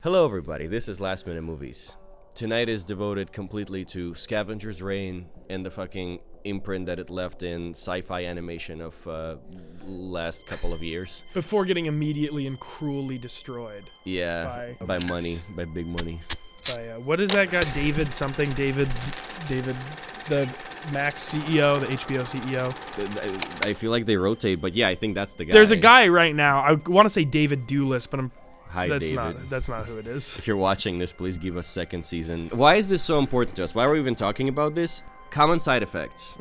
Hello everybody, this is Last Minute Movies. Tonight is devoted completely to Scavengers Reign and the fucking imprint that it left in sci-fi animation of last couple of years. Before getting immediately and cruelly destroyed. Yeah, by money, by big money. By, what is that guy? David something? David, the Max CEO, the HBO CEO. I feel like they rotate, but yeah, I think that's the guy. There's a guy right now, I want to say David Doulis, but David. That's not who it is. If you're watching this, please give us second season. Why is this so important to us? Why are we even talking about this? Common Side Effects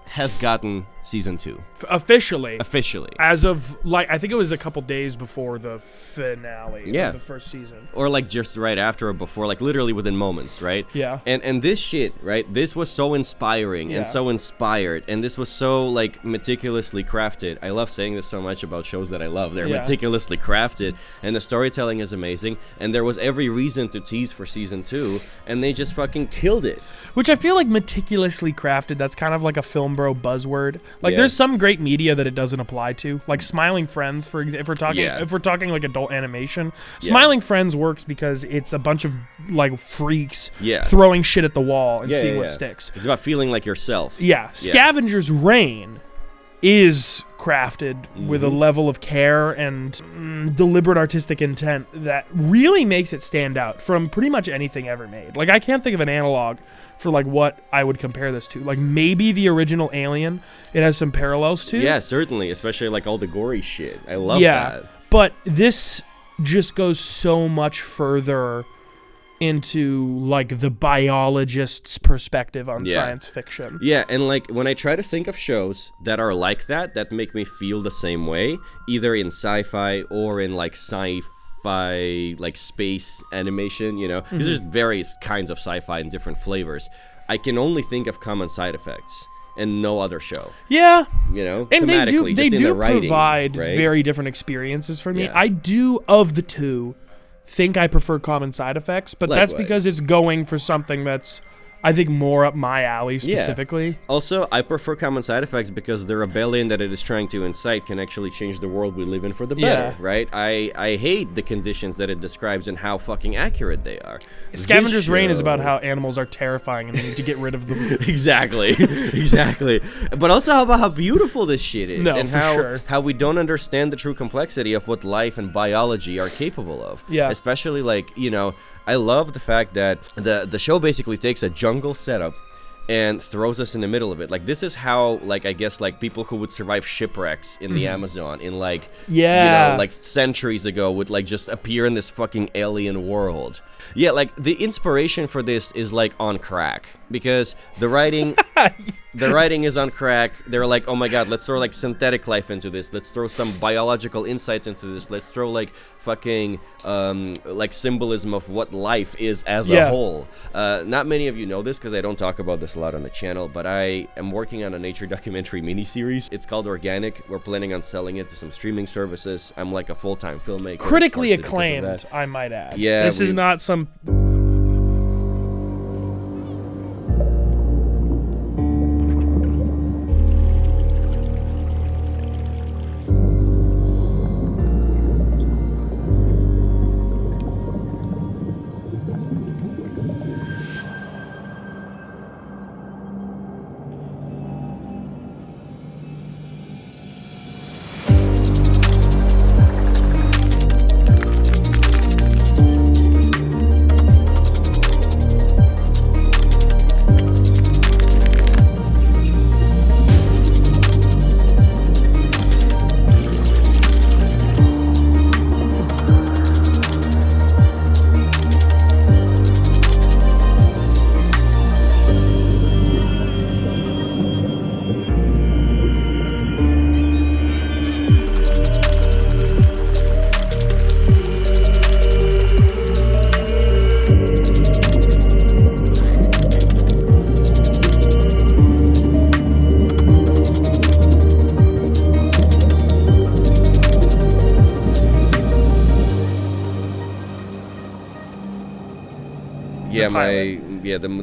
has gotten season 2. Officially. As of, I think it was a couple days before the finale of the first season. Or, just right after or before, literally within moments, right? Yeah. And this shit, right? This was so inspiring and so inspired, and this was so, meticulously crafted. I love saying this so much about shows that I love. They're meticulously crafted, and the storytelling is amazing, and there was every reason to tease for season 2, and they just fucking killed it. Which I feel like meticulously crafted, that's kind of like a film bro buzzword. There's some great media that it doesn't apply to, like Smiling Friends, for example. If we're talking adult animation, Smiling Friends works because it's a bunch of freaks throwing shit at the wall and seeing what sticks. It's about feeling like yourself. Scavengers Reign is crafted with a level of care and deliberate artistic intent that really makes it stand out from pretty much anything ever made. I can't think of an analog for what I would compare this to. Maybe the original Alien, it has some parallels to. Yeah, certainly, especially all the gory shit. I love that. But this just goes so much further into the biologist's perspective on science fiction. Yeah, and when I try to think of shows that are like that make me feel the same way, either in sci-fi or in sci-fi space animation, because there's various kinds of sci-fi and different flavors. I can only think of Common Side Effects and no other show. Yeah. And they do writing, provide very different experiences for me. Yeah. I do, of the two, think I prefer Common Side Effects, but Likewise. That's because it's going for something that's, I think, more up my alley specifically. Yeah. Also, I prefer Common Side Effects because the rebellion that it is trying to incite can actually change the world we live in for the better, right? I hate the conditions that it describes and how fucking accurate they are. Scavengers Reign is about how animals are terrifying and we need to get rid of them. Exactly. But also about how beautiful this shit is and how we don't understand the true complexity of what life and biology are capable of. Yeah. Especially I love the fact that the show basically takes a jungle setup and throws us in the middle of it. This is how, I guess, people who would survive shipwrecks in the Amazon in, centuries ago would, just appear in this fucking alien world. Yeah, the inspiration for this is, on crack. Because the writing is on crack. They're oh my god, let's throw, synthetic life into this. Let's throw some biological insights into this. Let's throw, fucking, symbolism of what life is as a whole. Not many of you know this, because I don't talk about this a lot on the channel, but I am working on a nature documentary miniseries. It's called Organic. We're planning on selling it to some streaming services. I'm, a full-time filmmaker. Critically acclaimed, I might add. Yeah. This is not some...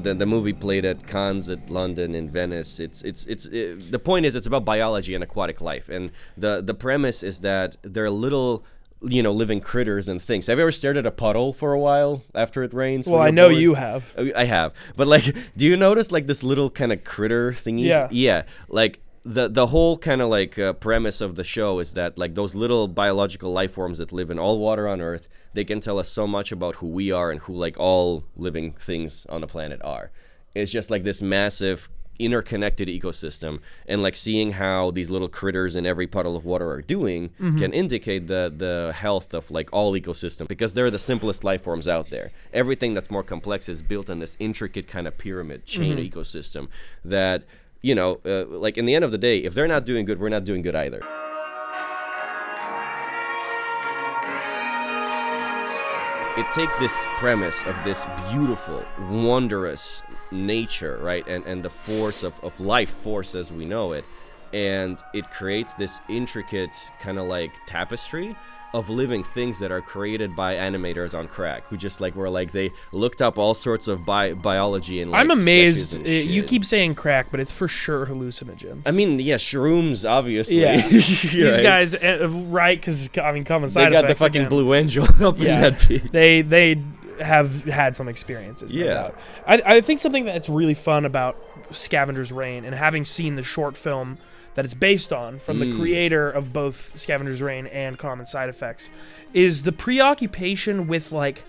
The movie played at Cannes, at London, in Venice. The point is, it's about biology and aquatic life, and the premise is that there are little living critters and things. Have you ever stared at a puddle for a while after it rains? Well, when I you're know bored? you have. I have. But like, do you notice like this little kind of critter thingies? Yeah. Yeah. Like the whole kind of like premise of the show is that like those little biological life forms that live in all water on Earth, they can tell us so much about who we are and who like all living things on the planet are. It's just like this massive interconnected ecosystem, and like seeing how these little critters in every puddle of water are doing can indicate the health of like all ecosystem, because they're the simplest life forms out there. Everything that's more complex is built on this intricate kind of pyramid chain ecosystem that like in the end of the day, if they're not doing good, we're not doing good either. It takes this premise of this beautiful, wondrous nature, right, and the force of life force as we know it, and it creates this intricate kind of like tapestry of living things that are created by animators on crack, who just like were like, they looked up all sorts of biology and like, I'm amazed. and shit. You keep saying crack, but it's for sure hallucinogens. I mean, yeah, shrooms, obviously. Yeah. These Right? guys, right? Because common side They got the effects fucking again. Blue Angel up in Yeah. that bitch. They have had some experiences. No Yeah. doubt. I think something that's really fun about Scavengers Reign, and having seen the short film that it's based on from the creator of both Scavengers Reign and Common Side Effects, is the preoccupation with like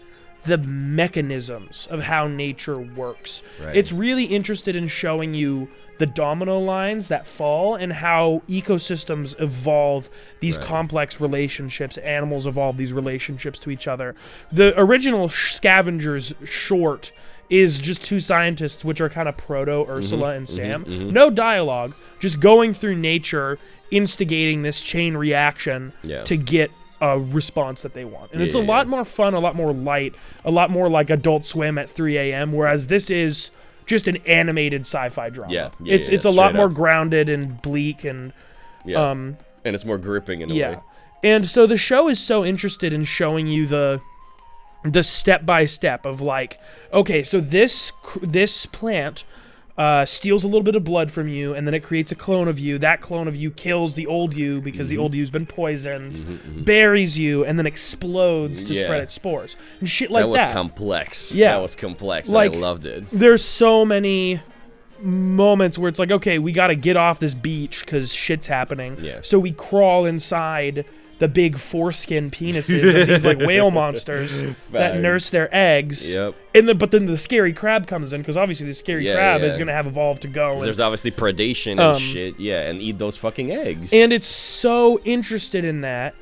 the mechanisms of how nature works. Right. It's really interested in showing you the domino lines that fall and how ecosystems evolve these complex relationships. Animals evolve these relationships to each other. The original Scavengers short is just two scientists, which are kind of Proto-Ursula and Sam. No dialogue, just going through nature, instigating this chain reaction to get a response that they want. And it's a lot more fun, a lot more light, a lot more like Adult Swim at 3 a.m., whereas this is just an animated sci-fi drama. It's a lot more grounded and bleak and and it's more gripping in a way. And so the show is so interested in showing you the step by step of like, okay, so this plant steals a little bit of blood from you, and then it creates a clone of you. That clone of you kills the old you because the old you's been poisoned, buries you, and then explodes to spread its spores and shit like that. That was complex. Yeah. That was complex. Like, I loved it. There's so many moments where it's like, okay, we got to get off this beach because shit's happening. Yeah. So we crawl inside the big foreskin penises of these like whale monsters that nurse their eggs. Yep. But then the scary crab comes in, because obviously the scary crab is going to have evolved to go. There's obviously predation and shit. Yeah, and eat those fucking eggs. And it's so interested in that.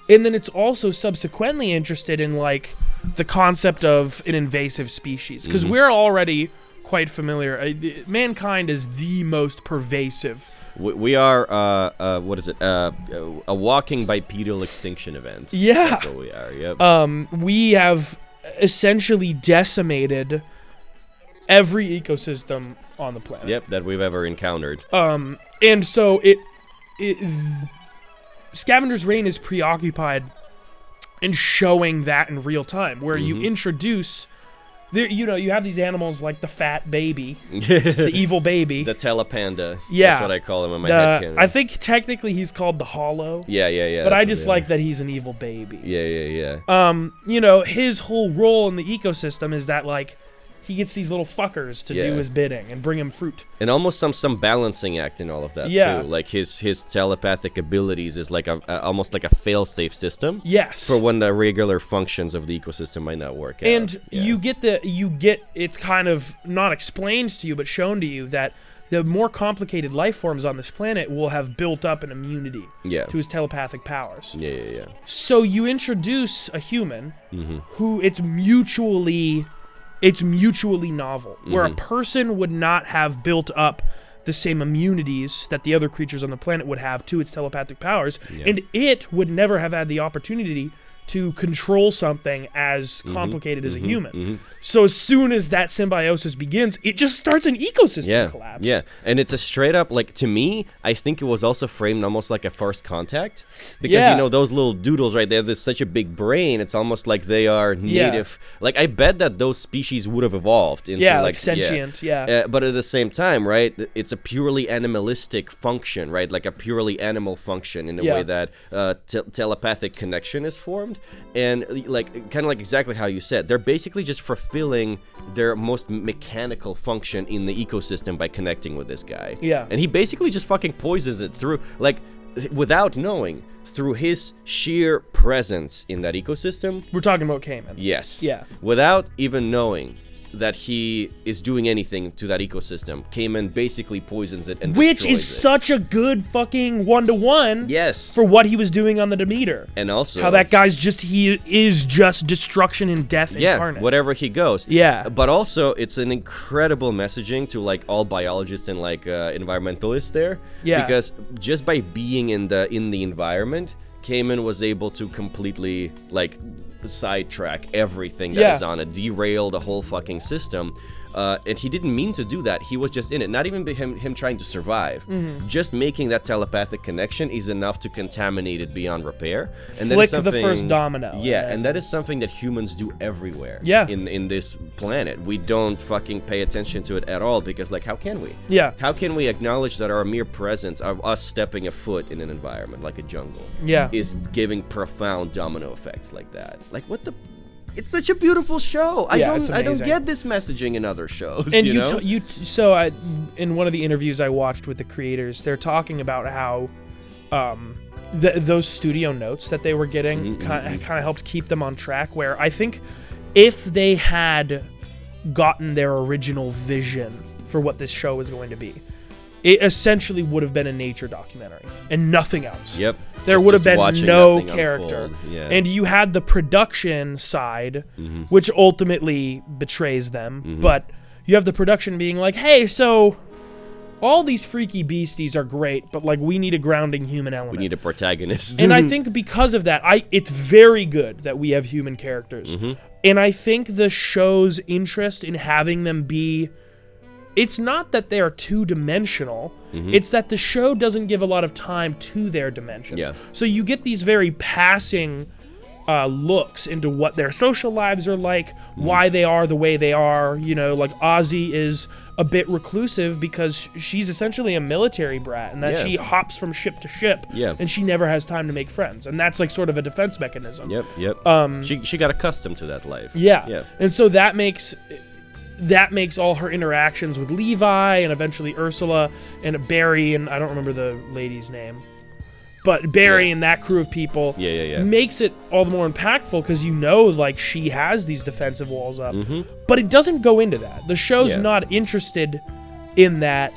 And then it's also subsequently interested in like the concept of an invasive species, because we're already quite familiar. Mankind is the most pervasive. We are, what is it? A walking bipedal extinction event. Yeah. That's what we are, yep. We have essentially decimated every ecosystem on the planet. Yep, that we've ever encountered. And so Scavengers Reign is preoccupied in showing that in real time, where you introduce... you have these animals like the fat baby, the evil baby. The telepanda. Yeah. That's what I call him in my head. I think technically he's called the Hollow. Yeah. But I just like that he's an evil baby. Yeah. His whole role in the ecosystem is that, like, he gets these little fuckers to do his bidding and bring him fruit. And almost some balancing act in all of that, too. Like, his telepathic abilities is like almost like a fail-safe system. Yes. For when the regular functions of the ecosystem might not work out. And you get it's kind of not explained to you, but shown to you that the more complicated life forms on this planet will have built up an immunity to his telepathic powers. Yeah. So you introduce a human who it's mutually novel, where a person would not have built up the same immunities that the other creatures on the planet would have to its telepathic powers, and it would never have had the opportunity to control something as complicated as a human. So as soon as that symbiosis begins, it just starts an ecosystem collapse. Yeah, and it's a straight up, like, to me, I think it was also framed almost like a first contact. Because, you know, those little doodles, right, they have such a big brain, it's almost like they are native. Like, I bet that those species would have evolved into, like sentient, but at the same time, right, it's a purely animalistic function, right, like a purely animal function in a way that telepathic connection is formed. And, like, kind of like exactly how you said, they're basically just fulfilling their most mechanical function in the ecosystem by connecting with this guy. Yeah. And he basically just fucking poisons it through, like, without knowing, through his sheer presence in that ecosystem. We're talking about Cayman. Yes. Yeah. Without even knowing that he is doing anything to that ecosystem, Cayman basically poisons it and Which is destroys it. such a good fucking one-to-one Yes. for what he was doing on the Demeter. And also... how that guy's he is just destruction and death incarnate. Wherever he goes. Yeah. But also, it's an incredible messaging to, like, all biologists and, like, environmentalists there. Yeah. Because just by being in the environment, Cayman was able to completely, like, sidetrack everything that is on it, derail the whole fucking system. And he didn't mean to do that. He was just in it. Not even him trying to survive. Just making that telepathic connection is enough to contaminate it beyond repair. And Flick the first domino. Yeah, and that is something that humans do everywhere. Yeah. In this planet, we don't fucking pay attention to it at all because, like, how can we? Yeah. How can we acknowledge that our mere presence of us stepping a foot in an environment like a jungle is giving profound domino effects like that? Like, what the? It's such a beautiful show. I don't get this messaging in other shows. And you know? In one of the interviews I watched with the creators, they're talking about how those studio notes that they were getting kind of helped keep them on track. Where I think if they had gotten their original vision for what this show was going to be, it essentially would have been a nature documentary and nothing else. Yep. There would have been no that character. Yeah. And you had the production side, which ultimately betrays them. But you have the production being like, hey, so all these freaky beasties are great, but, like, we need a grounding human element. We need a protagonist. And I think because of that, it's very good that we have human characters. And I think the show's interest in having them be... it's not that they are two-dimensional. It's that the show doesn't give a lot of time to their dimensions. Yeah. So you get these very passing looks into what their social lives are like, why they are the way they are. You know, like Ozzy is a bit reclusive because she's essentially a military brat, and that she hops from ship to ship, and she never has time to make friends, and that's like sort of a defense mechanism. Yep. She got accustomed to that life. Yeah. And so that makes all her interactions with Levi and eventually Ursula and Barry, and I don't remember the lady's name, but Barry and that crew of people makes it all the more impactful because you know, like, she has these defensive walls up. But it doesn't go into that. The show's not interested in that.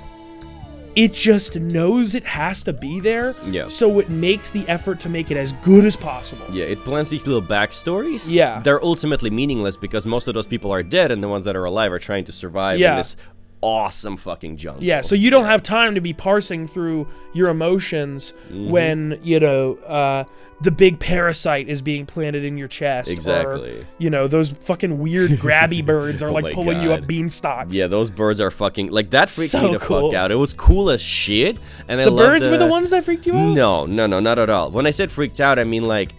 It just knows it has to be there, so it makes the effort to make it as good as possible. Yeah, it plants these little backstories. Yeah. They're ultimately meaningless because most of those people are dead and the ones that are alive are trying to survive in this awesome fucking jungle. Yeah, so you don't have time to be parsing through your emotions when, you know, the big parasite is being planted in your chest. Exactly. Or, you know, those fucking weird grabby birds are like pulling you up beanstalks. Yeah, those birds are fucking, like, that freaked me the fuck out. It was cool as shit. And I the birds were the ones that freaked you out? No, not at all. When I said freaked out, I mean, like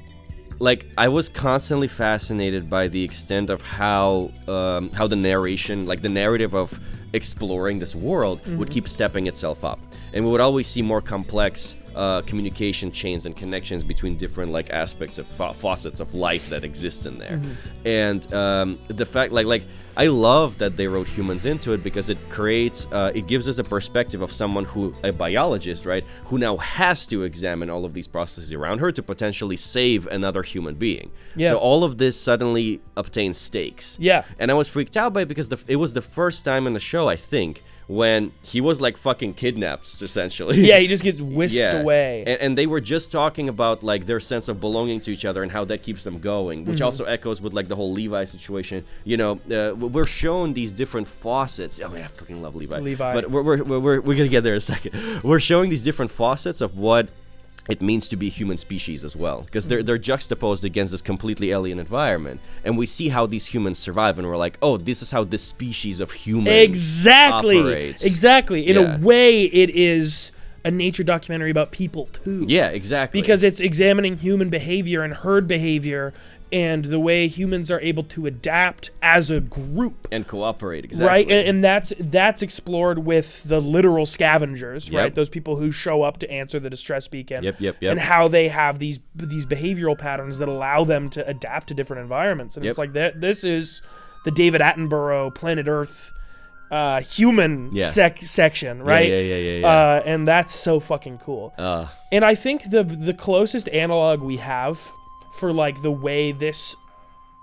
I was constantly fascinated by the extent of how the narration, like the narrative of exploring this world would keep stepping itself up, and we would always see more complex communication chains and connections between different, like, aspects of facets of life that exists in there. And the fact, like I love that they wrote humans into it because it creates it gives us a perspective of someone a biologist, right, who now has to examine all of these processes around her to potentially save another human being. So all of this suddenly obtains stakes. And I was freaked out by it because it was the first time in the show, I think, when he was, like, fucking kidnapped, essentially. Yeah, he just gets whisked away. And they were just talking about, like, their sense of belonging to each other and how that keeps them going, which also echoes with, like, the whole Levi situation. You know, we're shown these different faucets. Oh, yeah, I fucking love Levi. But we're gonna get there in a second. We're showing these different faucets of what it means to be human species as well, because they're juxtaposed against this completely alien environment, and we see how these humans survive, and we're like, oh, this is how this species of human operates. Exactly. In a way, it is a nature documentary about people too. Yeah, exactly. Because it's examining human behavior and herd behavior and the way humans are able to adapt as a group and cooperate, exactly. Right, and that's explored with the literal scavengers, right? Those people who show up to answer the distress beacon. Yep. And how they have these behavioral patterns that allow them to adapt to different environments. And it's like this is the David Attenborough Planet Earth human section, right? Yeah. And that's so fucking cool. And I think the closest analog we have for like the way this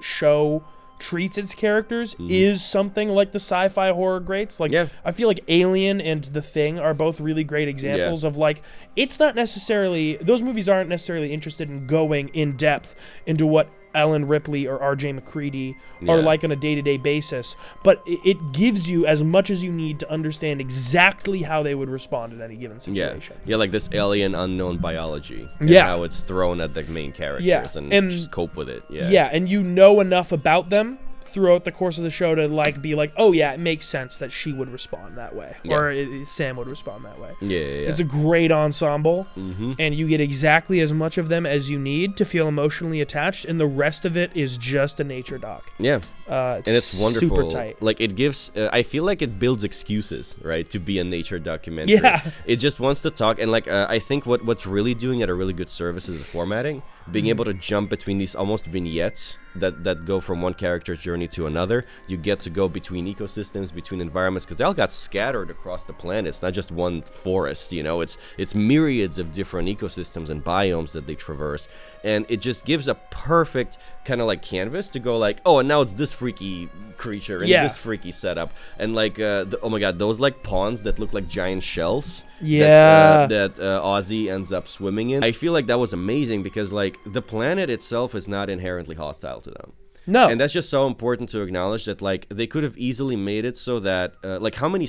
show treats its characters is something like the sci-fi horror greats. Like, I feel like Alien and The Thing are both really great examples of like, it's not necessarily, those movies aren't necessarily interested in going in depth into what Ellen Ripley or R.J. McCready are like on a day-to-day basis, but it gives you as much as you need to understand exactly how they would respond in any given situation. Yeah, like this alien unknown biology. And how it's thrown at the main characters and just cope with it. Yeah, and you know enough about them throughout the course of the show to like be like, oh yeah, it makes sense that she would respond that way, or Sam would respond that way. It's a great ensemble, and you get exactly as much of them as you need to feel emotionally attached, and the rest of it is just a nature doc. And it's wonderful. Super tight. Like it gives, I feel like it builds excuses, right, to be a nature documentary. It just wants to talk, and like I think what's really doing it a really good service is the formatting. Being able to jump between these almost vignettes that go from one character's journey to another. You get to go between ecosystems, between environments, because they all got scattered across the planet. It's not just one forest, you know. It's myriads of different ecosystems and biomes that they traverse, and it just gives a perfect kind of like canvas to go like, oh, and now it's this freaky creature and this freaky setup, and like oh my god, those like ponds that look like giant shells that Ozzy ends up swimming in. I feel like that was amazing because like the planet itself is not inherently hostile to them. No. And that's just so important to acknowledge that like they could have easily made it so that like how many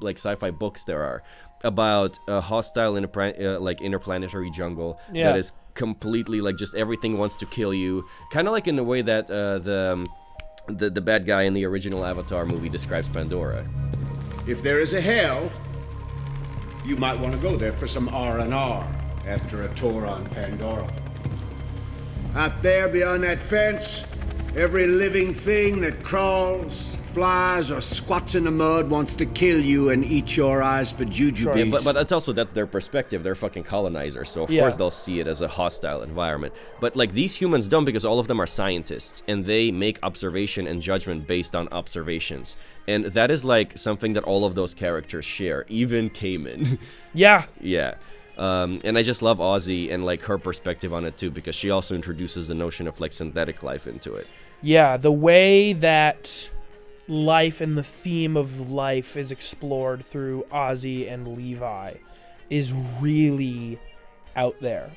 like sci-fi books there are about a hostile like interplanetary jungle that is completely like just everything wants to kill you, kind of like in the way that the bad guy in the original Avatar movie describes Pandora. If there is a hell, you might want to go there for some R&R after a tour on Pandora. Out there beyond that fence, every living thing that crawls, flies, or squats in the mud wants to kill you and eat your eyes for jujubes. Yeah, but that's their perspective. They're fucking colonizers, so of course they'll see it as a hostile environment. But like these humans don't, because all of them are scientists and they make observation and judgment based on observations. And that is like something that all of those characters share, even Cayman. Yeah. And I just love Ozzy and like her perspective on it too, because she also introduces the notion of like synthetic life into it. Yeah, the way that life and the theme of life is explored through Ozzy and Levi is really out there.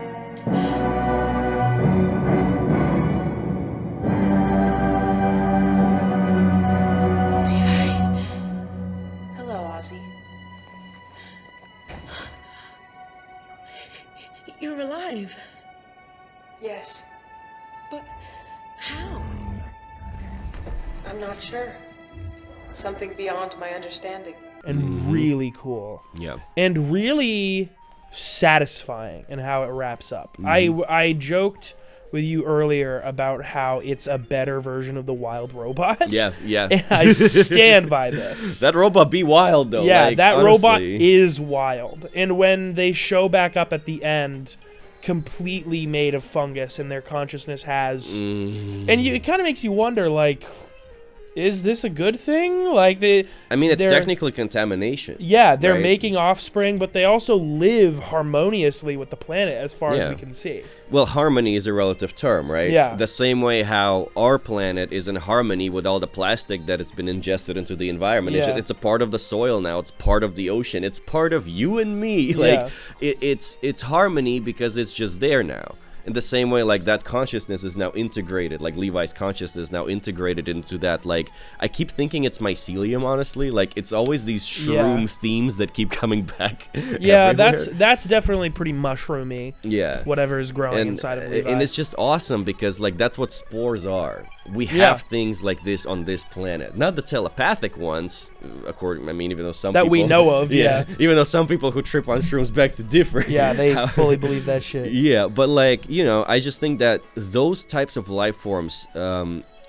You're alive. Yes. But how? I'm not sure. Something beyond my understanding. And really cool. Yeah. And really satisfying in how it wraps up. I joked with you earlier about how it's a better version of the wild robot. Yeah. And I stand by this. That robot be wild, though. Yeah, like, that honestly. robot is wild. And when they show back up at the end, completely made of fungus, and their consciousness has... And it kind of makes you wonder, like... Is this a good thing? Like it's technically contamination. Yeah, they're making offspring, but they also live harmoniously with the planet as far as we can see. Well, harmony is a relative term, right? Yeah. The same way how our planet is in harmony with all the plastic that it's been ingested into the environment. Yeah. It's a part of the soil now. It's part of the ocean. It's part of you and me. Like it's harmony because it's just there now. in the same way, like, that consciousness is now integrated, like Levi's consciousness is now integrated into that, like, I keep thinking it's mycelium, honestly. Like, it's always these shroom themes that keep coming back. Yeah, everywhere. that's definitely pretty mushroomy. Yeah. Whatever is growing inside of Levi. And it's just awesome because, like, that's what spores are. We have things like this on this planet. Not the telepathic ones, even though some people... That we know of, yeah. Even though some people who trip on shrooms beg to differ. Yeah, they fully believe that shit. Yeah, but, like, you know, I just think that those types of life forms...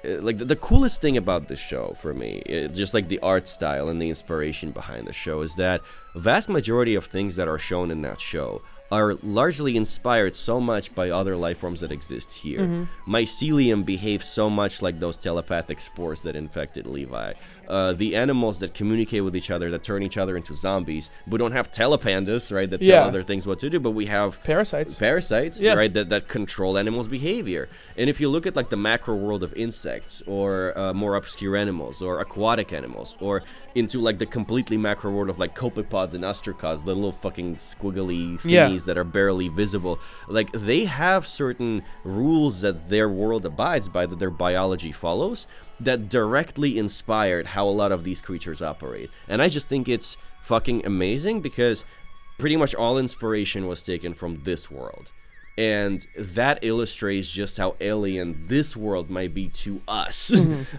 like, the coolest thing about this show for me, just like the art style and the inspiration behind the show, is that a vast majority of things that are shown in that show are largely inspired so much by other life forms that exist here. Mycelium behaves so much like those telepathic spores that infected Levi. The animals that communicate with each other, that turn each other into zombies. We don't have telepandas, right, that tell other things what to do, but we have parasites, right, that control animals' behavior. And if you look at, like, the macro world of insects, or more obscure animals, or aquatic animals, or into, like, the completely macro world of, like, copepods and ostracods, the little fucking squiggly thingies that are barely visible, like, they have certain rules that their world abides by, that their biology follows, that directly inspired how a lot of these creatures operate. And I just think it's fucking amazing because pretty much all inspiration was taken from this world. And that illustrates just how alien this world might be to us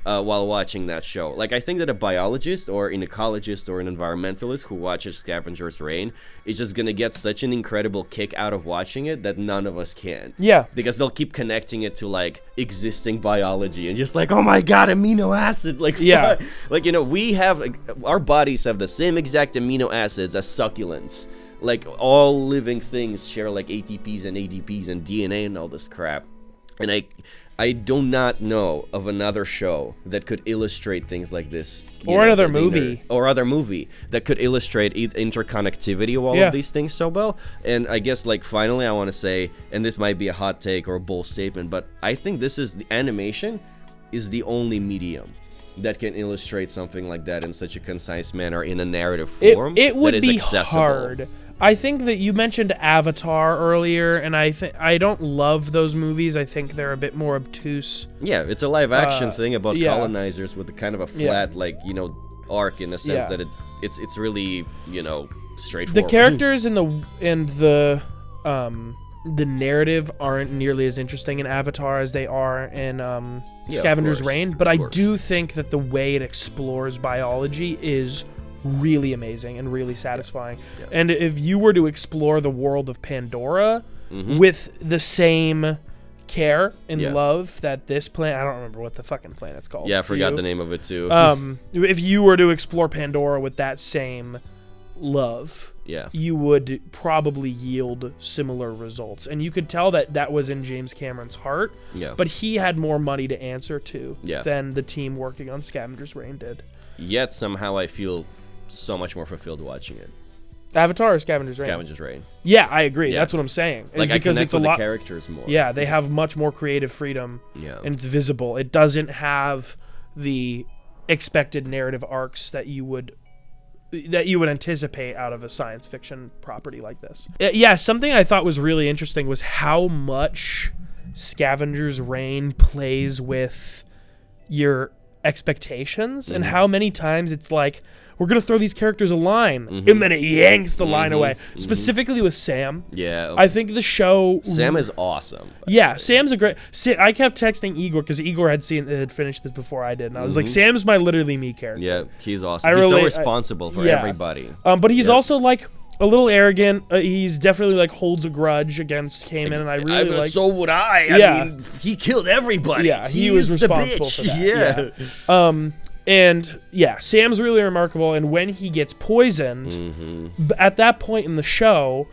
while watching that show. Like, I think that a biologist or an ecologist or an environmentalist who watches Scavengers Reign is just gonna get such an incredible kick out of watching it that none of us can. Yeah. Because they'll keep connecting it to, like, existing biology and just like, oh my god, amino acids. Like, yeah. Like, you know, we have, like, our bodies have the same exact amino acids as succulents. Like, all living things share, like, ATPs and ADPs and DNA and all this crap. And I do not know of another show that could illustrate things like this. Or another movie. Or other movie that could illustrate interconnectivity of all of these things so well. And I guess, like, finally I want to say, and this might be a hot take or a bold statement, but I think the animation is the only medium that can illustrate something like that in such a concise manner in a narrative form. It would that is be accessible. hard. I think that you mentioned Avatar earlier, and I don't love those movies. I think they're a bit more obtuse. Yeah, it's a live action thing about colonizers with a kind of a flat, like, you know, arc in the sense that it's really, you know, straightforward. The characters and the narrative aren't nearly as interesting in Avatar as they are in Scavengers Reign, but I do think that the way it explores biology is really amazing and really satisfying. And if you were to explore the world of Pandora with the same care and love that this planet, I don't remember what the fucking planet's called. Yeah, I forgot the name of it too. If you were to explore Pandora with that same love, you would probably yield similar results. And you could tell that that was in James Cameron's heart, but he had more money to answer to than the team working on Scavengers Reign did. Yet somehow I feel so much more fulfilled watching it. Avatar or Scavengers Reign? Scavengers Reign. Yeah, I agree. That's what I'm saying. Like, I connect with the characters more. Yeah, they have much more creative freedom, and it's visible. It doesn't have the expected narrative arcs that you would anticipate out of a science fiction property like this. Yeah, something I thought was really interesting was how much Scavengers Reign plays with your expectations and how many times it's like, we're going to throw these characters a line, and then it yanks the line away. Specifically with Sam. Yeah. I think the show... Sam is awesome. Yeah, Sam's a great... I kept texting Egor, because Egor had finished this before I did, and I was like, Sam's my literally me character. Yeah, he's awesome. He's so responsible for everybody. But he's also, like, a little arrogant. He's definitely, like, holds a grudge against Cayman, and I really like... So would I. I mean, he killed everybody. Yeah, he was responsible for that. Yeah. And yeah, Sam's really remarkable, and when he gets poisoned, at that point in the show,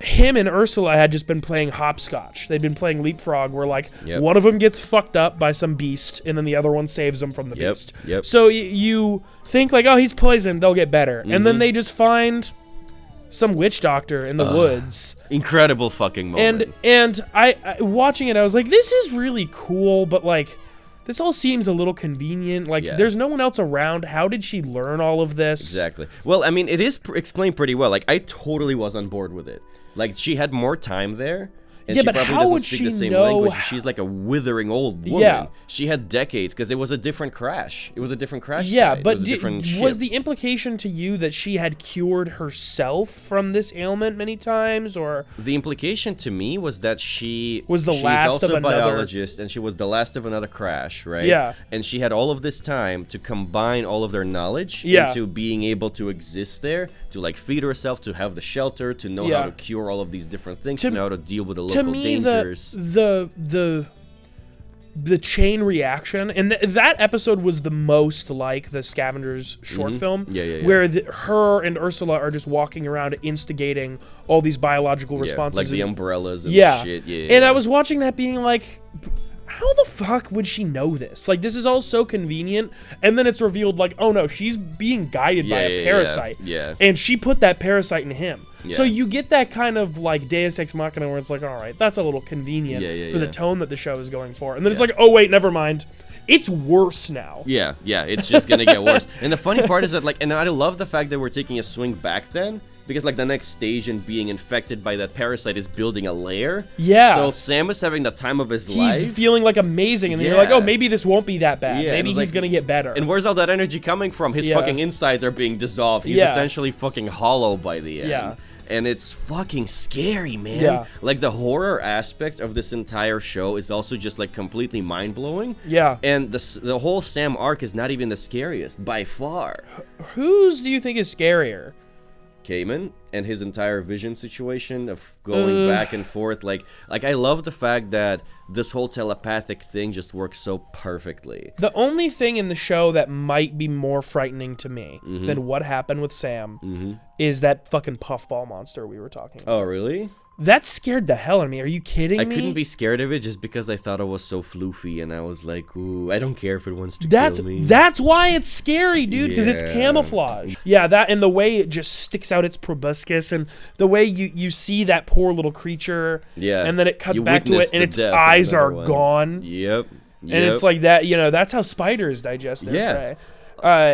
him and Ursula had just been playing hopscotch. They'd been playing leapfrog, where, like, one of them gets fucked up by some beast, and then the other one saves him from the beast. So you think, like, oh, he's poisoned, they'll get better. And then they just find some witch doctor in the woods. Incredible fucking moment. And I watching it, I was like, this is really cool, but, like, this all seems a little convenient. Like, there's no one else around. How did she learn all of this? Exactly. Well, I mean, it is explained pretty well. Like, I totally was on board with it. Like, she had more time there. And Yeah, she but probably how doesn't would speak she the same know language. how- She's like a withering old woman. Yeah. She had decades because it was a different crash. It was a different crash Yeah, site. It but was a different was ship. the implication to you that she had cured herself from this ailment many times, or The implication to me was that she's Was the last also of a another- biologist, and she was the last of another crash, right? Yeah. And she had all of this time to combine all of their knowledge Yeah. into being able to exist there, to like feed herself, to have the shelter, to know Yeah. how to cure all of these different things, To- to know how to deal with the to local me dangers. the chain reaction, and that episode was the most like the Scavengers short film, Yeah. where her and Ursula are just walking around instigating all these biological responses, like the and- umbrellas and yeah. shit. Yeah. And I was watching that being like, how the fuck would she know this? Like, this is all so convenient. And then it's revealed, like, oh no, she's being guided by a parasite. Yeah. And she put that parasite in him. Yeah. So you get that kind of, like, Deus Ex Machina where it's like, all right, that's a little convenient for the tone that the show is going for. And then it's like, oh wait, never mind. It's worse now. Yeah, it's just gonna get worse. And the funny part is that, like, and I love the fact that we're taking a swing back then, because, like, the next stage in being infected by that parasite is building a lair. Yeah. So Sam is having the time of his He's life. feeling, like, amazing. And then you're like, Yeah. oh, maybe this won't be that bad. Yeah, Maybe it's he's like- going to get better. And where's all that energy coming from? His Yeah. fucking insides are being dissolved. He's Yeah. essentially fucking hollow by the end. Yeah. And it's fucking scary, man. Yeah. Like, the horror aspect of this entire show is also just, like, completely mind-blowing. Yeah. And the whole Sam arc is not even the scariest, by far. Whose do you think is scarier? Cayman and his entire vision situation of going back and forth, like I love the fact that this whole telepathic thing just works so perfectly. The only thing in the show that might be more frightening to me than what happened with Sam is that fucking puffball monster we were talking about. Oh, really? That scared the hell out of me. Are you kidding me? I couldn't be scared of it just because I thought it was so floofy, and I was like, ooh, I don't care if it wants to That's kill me. that's why it's scary, dude, because it's Yeah. camouflage. Yeah, that and the way it just sticks out its proboscis, and the way you see that poor little creature, Yeah. and then it cuts You back to it, witness and the its death of eyes are another one. gone, Yep. and it's like that. You know, that's how spiders digest their Yeah. prey.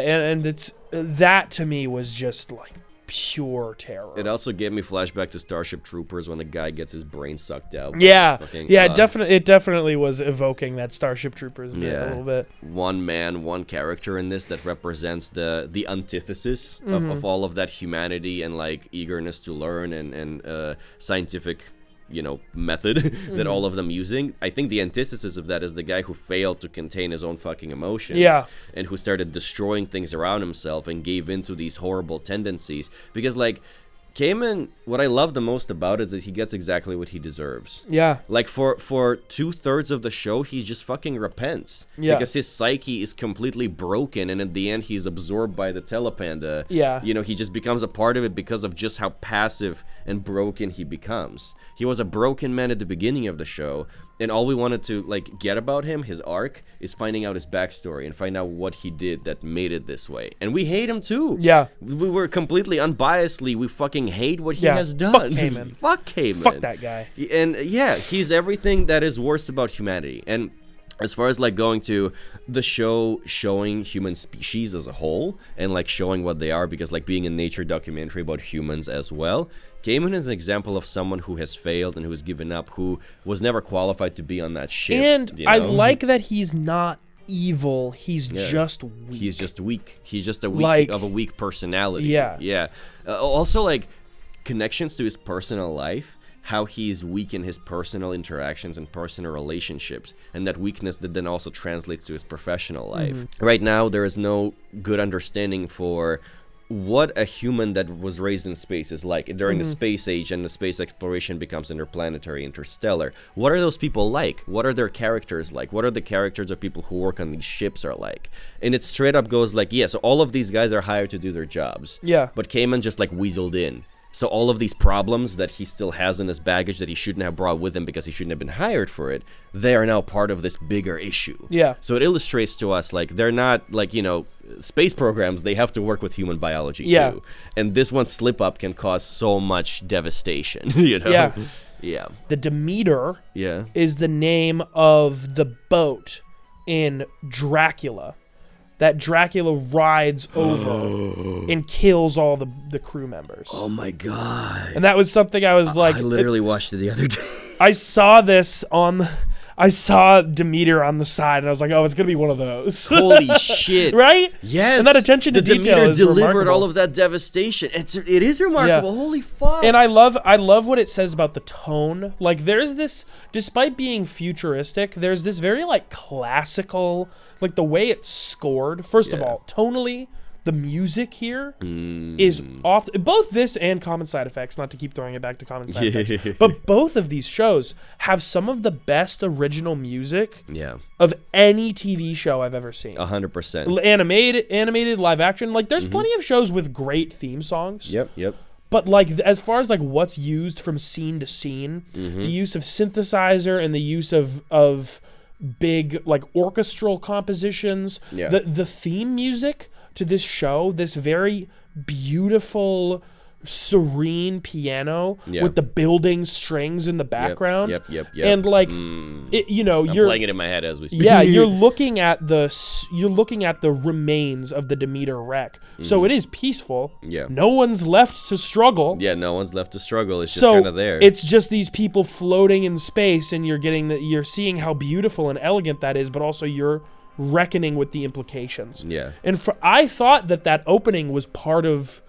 And it's that to me was just like pure terror. It also gave me flashback to Starship Troopers when a guy gets his brain sucked out. by Yeah, fucking, yeah, it definitely was evoking that Starship Troopers bit Yeah. a little bit. One man, one character in this that represents the antithesis of all of that humanity and like eagerness to learn and scientific, you know, method that all of them using. I think the antithesis of that is the guy who failed to contain his own fucking emotions. Yeah. And who started destroying things around himself and gave into these horrible tendencies. Because like Cayman, what I love the most about it is that he gets exactly what he deserves. Yeah, Like for 2/3 of the show, he just fucking repents. Yeah. Because his psyche is completely broken, and at the end, he's absorbed by the telepanda. Yeah. You know, he just becomes a part of it because of just how passive and broken he becomes. He was a broken man at the beginning of the show, and all we wanted to like get about him, his arc, is finding out his backstory and find out what he did that made it this way. And we hate him too. Yeah. We were completely unbiasedly, we fucking hate what he Yeah. has done. Fuck Cayman. Fuck Cayman. fuck that guy. And yeah, he's everything that is worst about humanity. And as far as like going to the show showing human species as a whole and like showing what they are, because like being a nature documentary about humans as well, Cayman is an example of someone who has failed and who has given up, who was never qualified to be on that ship. And you I know? like that he's not evil. He's just weak. He's just weak. He's just a Like- weak personality. Yeah. Yeah. Also, like, connections to his personal life, how he's weak in his personal interactions and personal relationships, and that weakness that then also translates to his professional life. Right now, there is no good understanding for what a human that was raised in space is like during the space age, and the space exploration becomes interplanetary, interstellar. What are those people like? What are their characters like? What are the characters of people who work on these ships are like? And it straight up goes like, yeah, so all of these guys are hired to do their jobs. Yeah. But Cayman just like weaseled in. So all of these problems that he still has in his baggage that he shouldn't have brought with him because he shouldn't have been hired for it, they are now part of this bigger issue. Yeah. So it illustrates to us, like, they're not, like, you know, space programs, they have to work with human biology, Yeah. too. And this one slip-up can cause so much devastation, you know? Yeah. Yeah. The Demeter Yeah. is the name of the boat in Dracula. that Dracula rides over and kills all the crew members. Oh my god. And that was something I was like... I literally watched it the other day. I saw this I saw Demeter on the side, and I was like, oh, it's going to be one of those. Holy shit. Right? Yes. And that attention to detail Demeter is delivered remarkable. all of that devastation. It is remarkable. Yeah. Holy fuck. And I love what it says about the tone. Like, there's this, despite being futuristic, there's this very, like, classical, like, the way it's scored. First of all, tonally, the music here is off. Both this and Common Side Effects, not to keep throwing it back to Common Side Effects, but both of these shows have some of the best original music of any TV show I've ever seen. 100%. Animated, live action. Like, there's plenty of shows with great theme songs. Yep. But, like, as far as, like, what's used from scene to scene, the use of synthesizer and the use of big, like, orchestral compositions, the theme music to this show, this very beautiful, serene piano with the building strings in the background. Yep. And, like, it, you know, I'm you're playing it in my head as we speak. Yeah, you're looking at the remains of the Demeter wreck. So it is peaceful. Yeah. No one's left to struggle. Yeah, no one's left to struggle. It's just kind of there. It's just these people floating in space, and you're seeing how beautiful and elegant that is, but also you're reckoning with the implications. Yeah. And I thought that opening was part of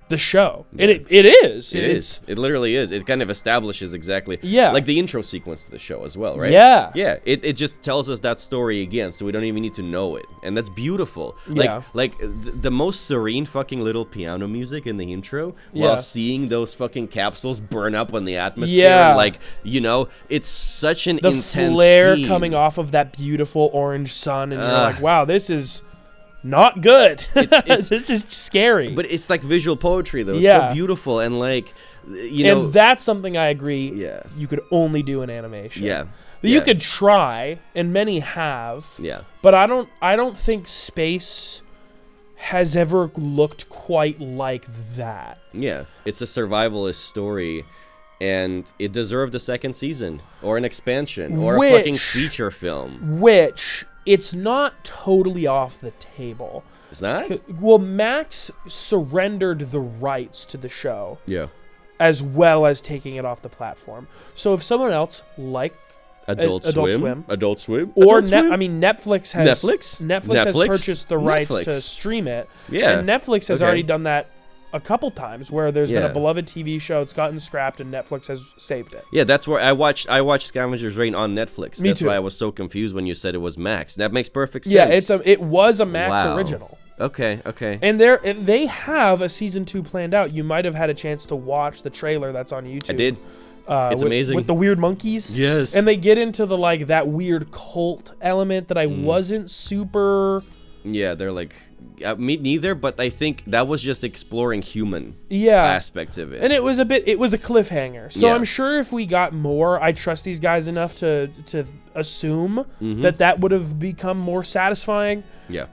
the show. And it is. It is. It literally is. It kind of establishes exactly like the intro sequence to the show as well, right? Yeah. Yeah. It just tells us that story again, so we don't even need to know it. And that's beautiful. Like the most serene fucking little piano music in the intro while seeing those fucking capsules burn up on the atmosphere. Yeah. And, like, you know, it's such an intense flare scene. coming off of that beautiful orange sun, and you're like, wow, this is not good. This is scary. But it's like visual poetry, though. It's so beautiful, and, like, you know, and that's something I agree. Yeah. You could only do in animation. Yeah. You could try, and many have. Yeah. But I don't think space has ever looked quite like that. Yeah. It's a survivalist story, and it deserved a second season or an expansion or a fucking feature film. Which it's not totally off the table. It's not? Well, Max surrendered the rights to the show. Yeah. As well as taking it off the platform. So if someone else like Adult Swim, or Netflix has Netflix has purchased the rights to stream it. Yeah. And Netflix has already done that a couple times where there's been a beloved TV show, it's gotten scrapped, and Netflix has saved it. Yeah, that's where I watched Scavengers Reign on Netflix. Me That's too. why I was so confused when you said it was Max. That makes perfect sense. Yeah, it was a Max original. Okay. And they have a season 2 planned out. You might have had a chance to watch the trailer that's on YouTube. I did. It's amazing. With the weird monkeys. Yes. And they get into the, like, that weird cult element that I wasn't super... Yeah, they're like... me neither, but I think that was just exploring human aspects of it. And it was a cliffhanger. So I'm sure if we got more, I trust these guys enough to assume that would have become more satisfying. Yeah.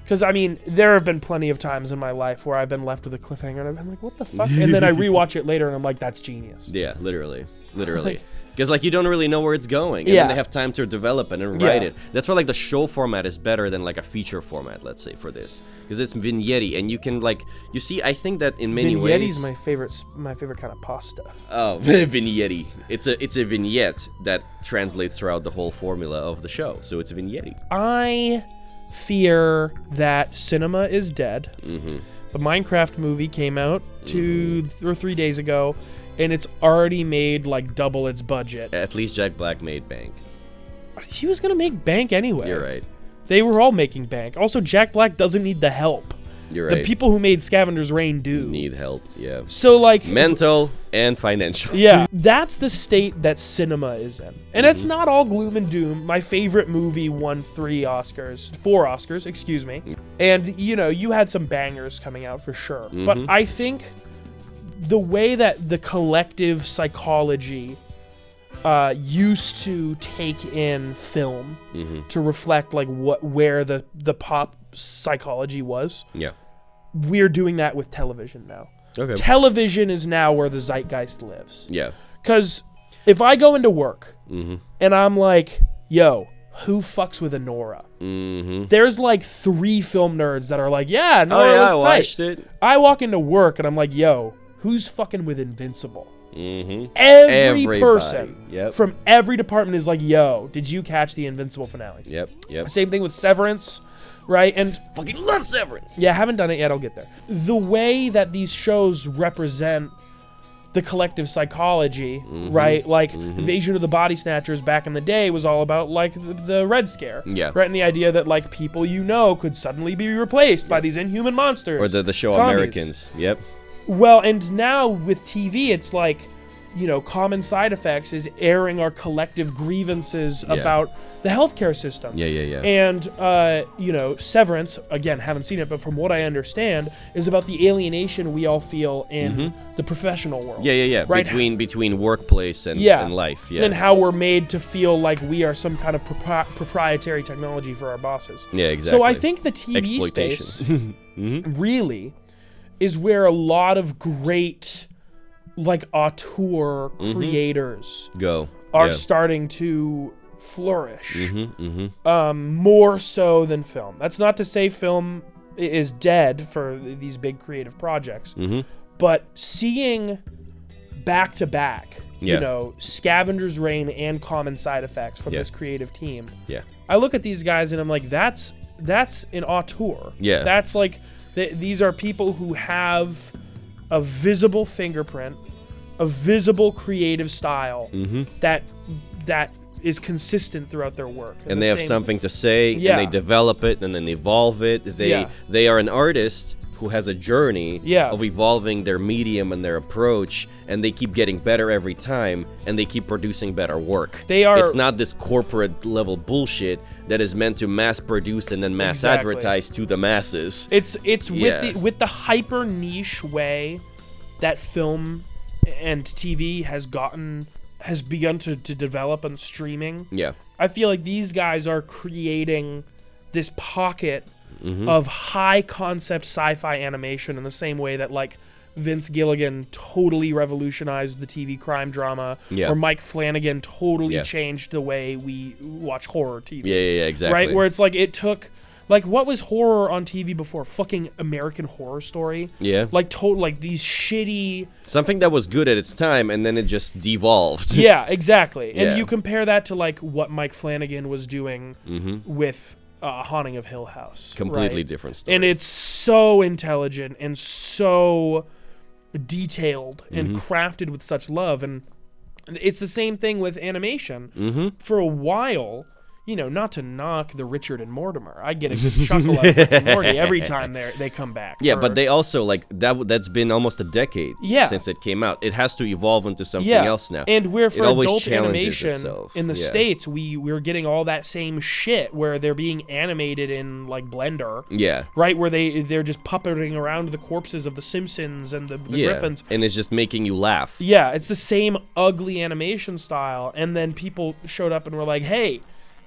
Because, I mean, there have been plenty of times in my life where I've been left with a cliffhanger and I've been like, what the fuck? And then I rewatch it later and I'm like, that's genius. Yeah, literally. Because, like, you don't really know where it's going. And then they have time to develop it and write it. That's why, like, the show format is better than, like, a feature format, let's say, for this. Because it's vignette, and you can, like, you see, I think that in many ways... Vignette's my favorite kind of pasta. Oh, vignette. It's a vignette that translates throughout the whole formula of the show. So it's a vignette. I fear that cinema is dead. The Minecraft movie came out 2 or 3 days ago, and it's already made like double its budget. At least Jack Black made bank. He was gonna make bank anyway. You're right. They were all making bank. Also, Jack Black doesn't need the help. You're right. The people who made Scavengers Reign do. Need help, yeah. So, like... mental and financial. Yeah. That's the state that cinema is in. And it's not all gloom and doom. My favorite movie won 4 Oscars, excuse me. And, you know, you had some bangers coming out for sure. But I think the way that the collective psychology used to take in film to reflect, like, where the pop psychology was. Yeah. We're doing that with television now. Okay. Television is now where the zeitgeist lives. Yeah. Because if I go into work and I'm like, yo, who fucks with a Nora? Mm-hmm. There's like 3 film nerds that are like, yeah, Nora was tight. I watched it. I walk into work and I'm like, yo, who's fucking with Invincible? Mm-hmm. Every person Yep. from every department is like, yo, did you catch the Invincible finale? Yep. Same thing with Severance, right? And Fucking love Severance. yeah, haven't done it yet. I'll get there. The way that these shows represent the collective psychology, right? Like Invasion of the Body Snatchers back in the day was all about like the Red Scare, right? And the idea that like people could suddenly be replaced by these inhuman monsters, Or the show commies. Americans. Yep. Well, and now with TV, it's like, Common Side Effects is airing our collective grievances about the healthcare system. Yeah. And, Severance, again, haven't seen it, but from what I understand, is about the alienation we all feel in the professional world. Yeah. Right? Between workplace and life. Yeah. And how we're made to feel like we are some kind of proprietary technology for our bosses. Yeah, exactly. So I think the TV space really is where a lot of great, like, auteur creators are starting to flourish. More so than film. That's not to say film is dead for these big creative projects, but seeing back to back, Scavengers Reign and Common Side Effects from this creative team. Yeah. I look at these guys and I'm like, that's an auteur. Yeah. That's like, these are people who have a visible fingerprint, a visible creative style that is consistent throughout their work. And they have something to say, and they develop it, and then evolve it. They are an artist who has a journey of evolving their medium and their approach, and they keep getting better every time, and they keep producing better work. It's not this corporate level bullshit that is meant to mass produce and then mass advertise to the masses. It's with the hyper niche way that film and TV has begun to develop on streaming. Yeah. I feel like these guys are creating this pocket of high concept sci-fi animation in the same way that like Vince Gilligan totally revolutionized the TV crime drama, or Mike Flanagan totally changed the way we watch horror TV. Yeah, exactly. Right, where it's like it took, like, what was horror on TV before? Fucking American Horror Story. Yeah. Like these shitty, something that was good at its time, and then it just devolved. Yeah, exactly. And you compare that to like what Mike Flanagan was doing with Haunting of Hill House. Completely different story. And it's so intelligent and so detailed and crafted with such love. And it's the same thing with animation. For a while, not to knock the Richard and Mortimer, I get a good chuckle out of Rick and Morty every time they come back. Yeah, but they also, like, that's been almost a decade since it came out. It has to evolve into something else now. And for adult animation in the States, we're getting all that same shit where they're being animated in, like, Blender. Yeah. Right, where they're just puppeting around the corpses of the Simpsons and the Griffins. And it's just making you laugh. Yeah, it's the same ugly animation style. And then people showed up and were like, hey,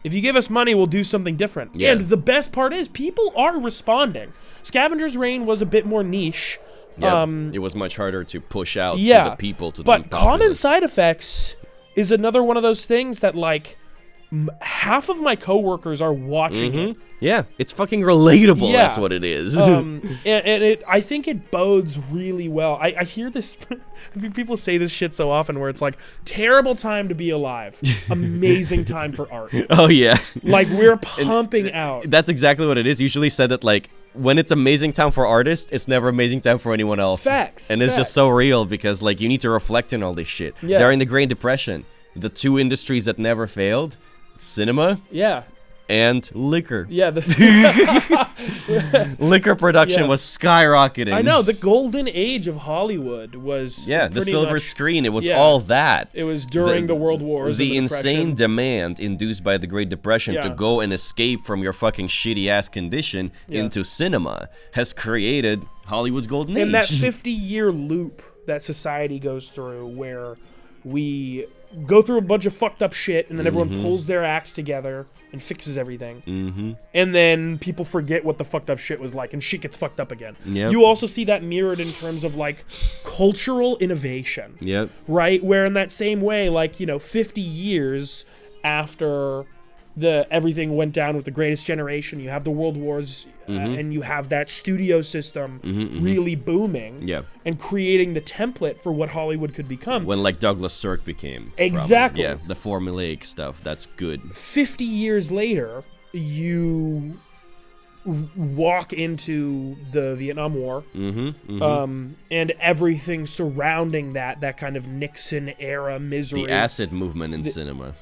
if you give us money, we'll do something different. Yeah. And the best part is people are responding. Scavengers Reign was a bit more niche. Yeah, it was much harder to push out to the people. But Common Side Effects is another one of those things that, like, half of my coworkers are watching it. Yeah, it's fucking relatable. Yeah. That's what it is. And I think it bodes really well. I hear this. People say this shit so often, where it's like, terrible time to be alive, amazing time for art. Oh yeah, like we're pumping out. That's exactly what it is. Usually said that, like, when it's amazing time for artists, it's never amazing time for anyone else. Facts. And it's just so real, because like you need to reflect on all this shit. Yeah. During the Great Depression, the two industries that never failed: cinema. Yeah. And liquor. Yeah. Liquor production was skyrocketing. I know. The golden age of Hollywood was the silver screen. It was all that. It was during the World Wars. The insane demand induced by the Great Depression to go and escape from your fucking shitty-ass condition into cinema has created Hollywood's golden age. And that 50-year loop that society goes through, where we go through a bunch of fucked up shit, and then everyone pulls their act together and fixes everything. And then people forget what the fucked up shit was like, and shit gets fucked up again. Yep. You also see that mirrored in terms of, like, cultural innovation. Yep. Right? Where in that same way, like, 50 years after everything went down with the Greatest Generation. You have the World Wars, and you have that studio system really booming and creating the template for what Hollywood could become. When like Douglas Sirk became. Exactly. Yeah, the formulaic stuff. That's good. 50 years later, you walk into the Vietnam War, and everything surrounding that kind of Nixon era misery. The acid movement in cinema.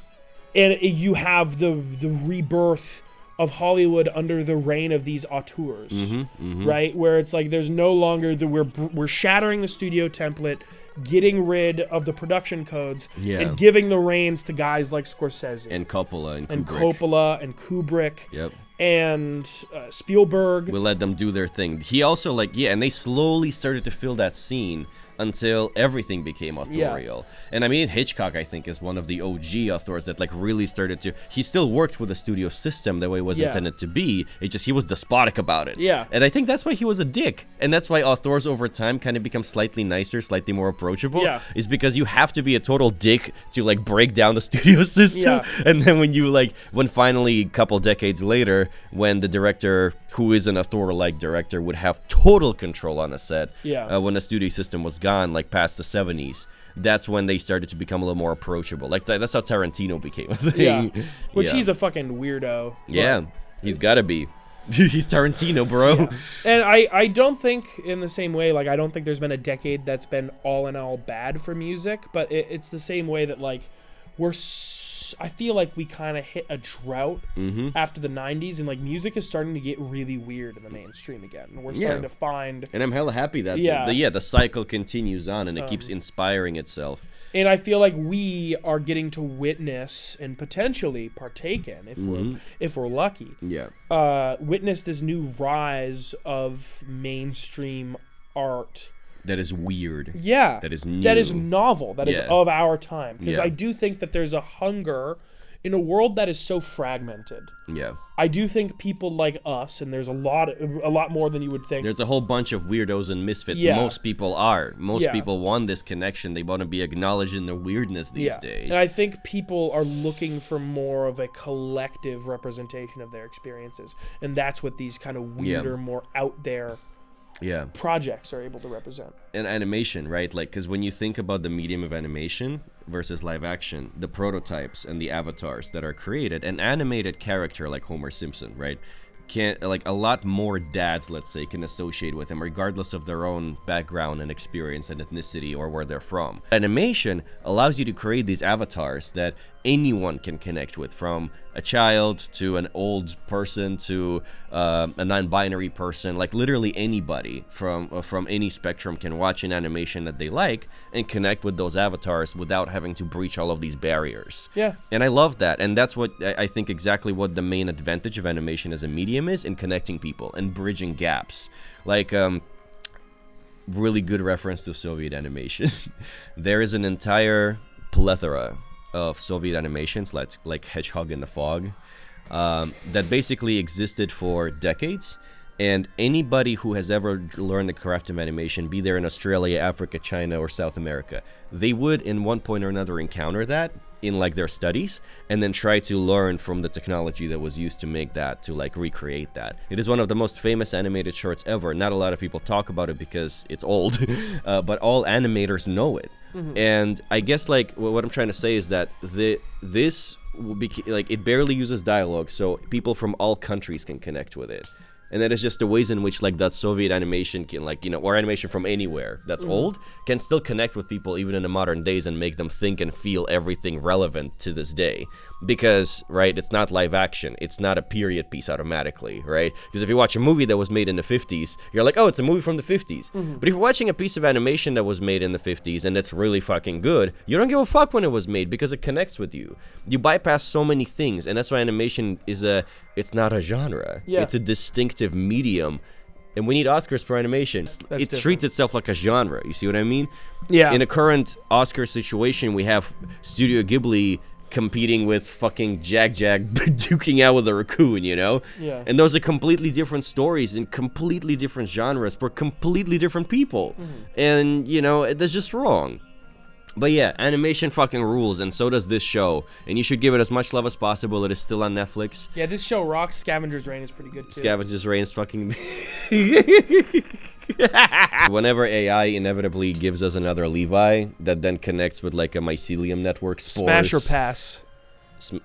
And you have the rebirth of Hollywood under the reign of these auteurs, right? Where it's like there's no longer we're shattering the studio template, getting rid of the production codes, and giving the reins to guys like Scorsese and Coppola and Kubrick. Yep. And Spielberg. We let them do their thing. He also and they slowly started to fill that scene until everything became authorial. And I mean, Hitchcock, I think, is one of the OG authors that like really started to. He still worked with the studio system the way it was intended to be. He was despotic about it. Yeah. And I think that's why he was a dick. And that's why authors over time kind of become slightly nicer, slightly more approachable. Yeah. Is because you have to be a total dick to like break down the studio system. Yeah. And then when finally a couple decades later, when the director, who is an author-like director, would have total control on a set, when the studio system was gone, like past the 70s, that's when they started to become a little more approachable. Like that's how Tarantino became a thing. Yeah. Which he's a fucking weirdo. Yeah, he's gotta be. He's Tarantino, bro. Yeah. And I don't think in the same way, like I don't think there's been a decade that's been all in all bad for music, but it's the same way that like I feel like we kind of hit a drought after the 90s, and like music is starting to get really weird in the mainstream again, and we're starting to find. And I'm hella happy that the cycle continues on and it keeps inspiring itself. And I feel like we are getting to witness and potentially partake in, if we're lucky, witness this new rise of mainstream art. That is weird. Yeah. That is new. That is novel. That is of our time. Because I do think that there's a hunger in a world that is so fragmented. Yeah. I do think people like us, and there's a lot more than you would think. There's a whole bunch of weirdos and misfits. Yeah. Most people are. Most people want this connection. They want to be acknowledged in their weirdness these days. And I think people are looking for more of a collective representation of their experiences. And that's what these kind of weirder, more out there projects are able to represent. And animation, right? Like, because when you think about the medium of animation versus live action, the prototypes and the avatars that are created, an animated character like Homer Simpson, right, can, like, a lot more dads, let's say, can associate with him regardless of their own background and experience and ethnicity or where they're from. Animation allows you to create these avatars that anyone can connect with, from a child to an old person to a non-binary person. Like literally anybody from any spectrum can watch an animation that they like and connect with those avatars without having to breach all of these barriers. Yeah. And I love that. And that's what I think exactly what the main advantage of animation as a medium is, in connecting people and bridging gaps. Like really good reference to Soviet animation. There is an entire plethora of Soviet animations, like Hedgehog in the Fog, that basically existed for decades. And anybody who has ever learned the craft of animation, be there in Australia, Africa, China, or South America, they would in one point or another encounter that in like their studies, and then try to learn from the technology that was used to make that, to like recreate that. It is one of the most famous animated shorts ever. Not a lot of people talk about it because it's old, but all animators know it. And I guess like what I'm trying to say is that this will be like, it barely uses dialogue, so people from all countries can connect with it. And that is just the ways in which like that Soviet animation can, like, you know, or animation from anywhere that's old can still connect with people even in the modern days and make them think and feel everything relevant to this day. Because, right, it's not live action. It's not a period piece automatically, right? Because if you watch a movie that was made in the 50s, you're like, oh, it's a movie from the 50s. But if you're watching a piece of animation that was made in the 50s and it's really fucking good, you don't give a fuck when it was made because it connects with you. You bypass so many things, and that's why animation is it's not a genre. Yeah. It's a distinctive medium. And we need Oscars for animation. It treats itself like a genre. You see what I mean? Yeah. In a current Oscar situation, we have Studio Ghibli competing with fucking Jag duking out with a raccoon, you know? Yeah. And those are completely different stories in completely different genres for completely different people. And, you know, that's just wrong. But yeah, animation fucking rules, and so does this show. And you should give it as much love as possible. It is still on Netflix. Yeah, this show rocks. Scavengers Reign is pretty good too. Scavengers Reign is fucking... Whenever AI inevitably gives us another Levi, that then connects with like a mycelium network, spores... Smash or pass?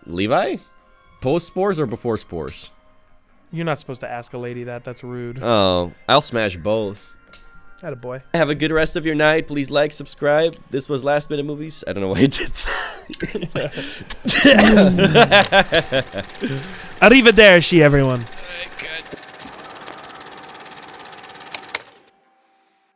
Levi? Post spores or before spores? You're not supposed to ask a lady that. That's rude. Oh, I'll smash both. Attaboy. Have a good rest of your night. Please like, subscribe. This was Last Minute Movies. I don't know why I did that. Arrivederci, everyone. Good.